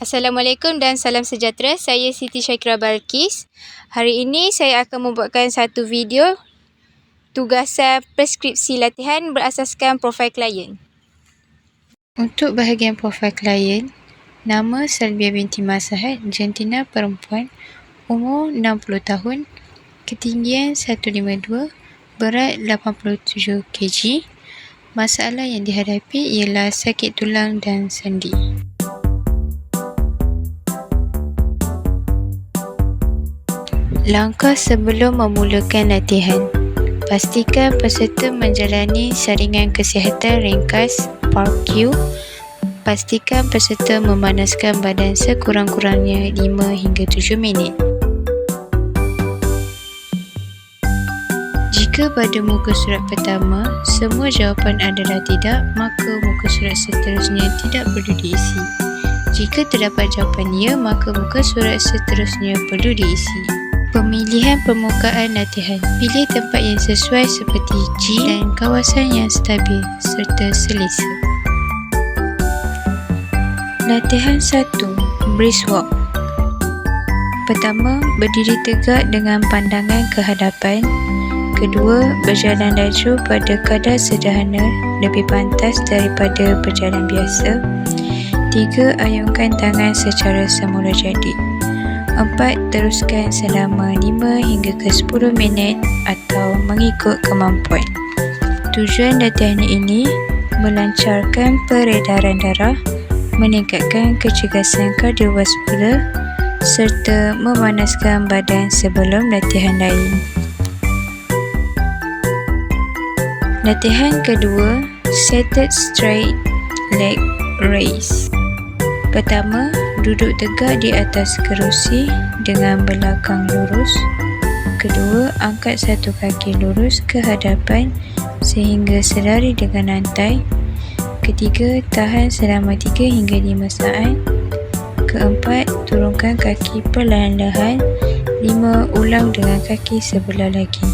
Assalamualaikum dan salam sejahtera. Saya Siti Syakira Balkis. Hari ini saya akan membuatkan satu video tugasan preskripsi latihan berasaskan profil klien. Untuk bahagian profil klien, nama Salbia binti Masahat, jantina perempuan, umur 60 tahun, ketinggian 152, berat 87 kg. Masalah yang dihadapi ialah sakit tulang dan sendi. Langkah sebelum memulakan latihan. Pastikan peserta menjalani saringan kesihatan ringkas PAR-Q. Pastikan peserta memanaskan badan sekurang-kurangnya 5 hingga 7 minit. Jika pada muka surat pertama semua jawapan adalah tidak, maka muka surat seterusnya tidak perlu diisi. Jika terdapat jawapan ya, maka muka surat seterusnya perlu diisi. Pemilihan permukaan latihan. Pilih tempat yang sesuai seperti gym dan kawasan yang stabil serta selesa. Latihan 1. Brisk walk. Pertama, berdiri tegak dengan pandangan ke hadapan. Kedua, berjalan laju pada kadar sederhana lebih pantas daripada berjalan biasa. 3. Ayunkan tangan secara semula jadi. 4. Teruskan selama 5 hingga ke 10 minit atau mengikut kemampuan. Tujuan latihan ini melancarkan peredaran darah, meningkatkan kecergasan kardiovaskular serta memanaskan badan sebelum latihan lain. Latihan kedua, seated straight leg raise. Pertama, duduk tegak di atas kerusi dengan belakang lurus. Kedua, angkat satu kaki lurus ke hadapan sehingga selari dengan lantai. Ketiga, tahan selama 3 hingga 5 saat. Keempat, turunkan kaki perlahan-lahan. 5, ulang dengan kaki sebelah lagi.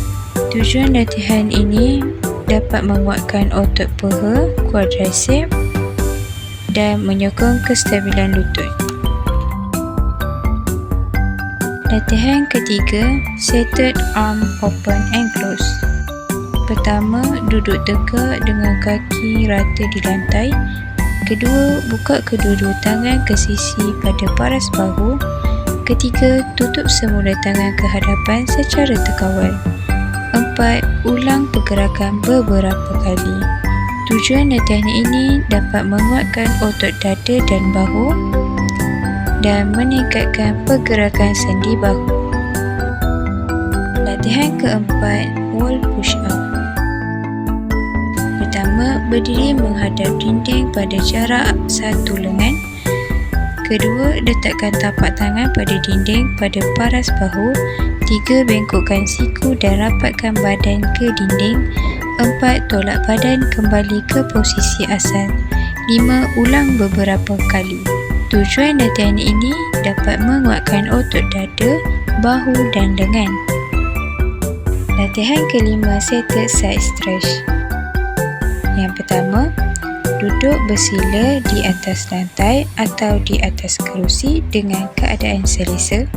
Tujuan latihan ini dapat menguatkan otot paha, quadricep dan menyokong kestabilan lutut. Latihan ketiga, seated arm open and close. Pertama, duduk tegak dengan kaki rata di lantai. Kedua, buka kedua-dua tangan ke sisi pada paras bahu. Ketiga, tutup semula tangan ke hadapan secara terkawal. 4. Ulang pergerakan beberapa kali. Tujuan latihan ini dapat menguatkan otot dada dan bahu dan meningkatkan pergerakan sendi bahu. Latihan keempat, wall push up. Pertama, berdiri menghadap dinding pada jarak 1 lengan. Kedua, letakkan tapak tangan pada dinding pada paras bahu. 3. Bengkokkan siku dan rapatkan badan ke dinding. 4. Tolak badan kembali ke posisi asal. 5. Ulang beberapa kali. Tujuan latihan ini dapat menguatkan otot dada, bahu dan lengan. Latihan kelima, seated side stretch. Yang pertama, duduk bersila di atas lantai atau di atas kerusi dengan keadaan selesa.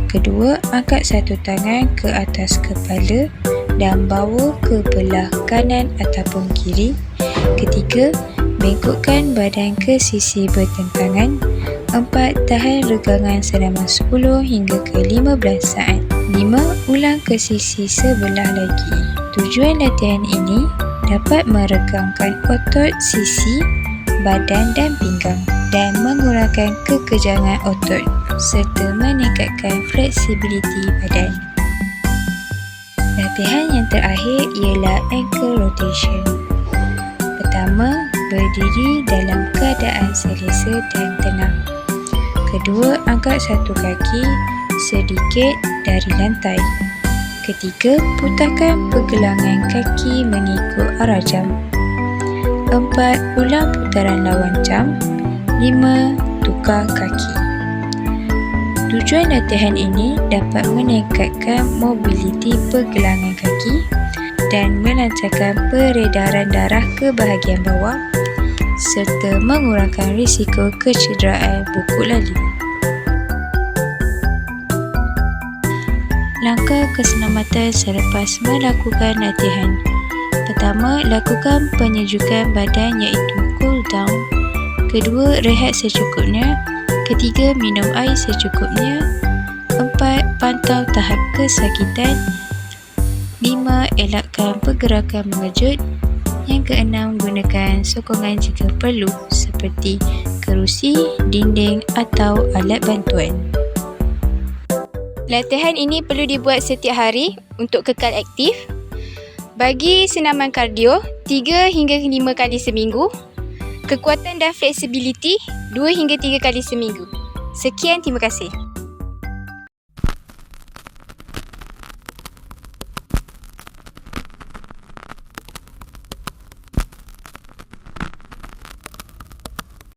Kedua, angkat satu tangan ke atas kepala dan bawa ke belah kanan ataupun kiri. Ketiga, bengkokkan badan ke sisi bertentangan. 4. Tahan regangan selama 10 hingga ke 15 saat. 5. Ulang ke sisi sebelah lagi. Tujuan latihan ini dapat meregangkan otot sisi, badan dan pinggang dan mengurangkan kekejangan otot serta meningkatkan fleksibiliti badan. Latihan yang terakhir ialah ankle rotation. Pertama, berdiri dalam keadaan selesa dan tenang. Kedua, angkat satu kaki sedikit dari lantai. Ketiga, putarkan pergelangan kaki mengikut arah jam. 4. Ulang putaran lawan jam. 5. Tukar kaki. Tujuan latihan ini dapat meningkatkan mobiliti pergelangan kaki dan melancarkan peredaran darah ke bahagian bawah serta mengurangkan risiko kecederaan buku lalu. Langkah keselamatan selepas melakukan latihan. Pertama, lakukan penyejukan badan iaitu cool down. Kedua, rehat secukupnya. Ketiga, minum air secukupnya. 4. Pantau tahap kesakitan. 5. Elakkan pergerakan mengejut. Yang keenam, gunakan sokongan jika perlu seperti kerusi, dinding atau alat bantuan. Latihan ini perlu dibuat setiap hari untuk kekal aktif. Bagi senaman kardio, 3 hingga 5 kali seminggu. Kekuatan dan fleksibiliti 2 hingga 3 kali seminggu. Sekian, terima kasih.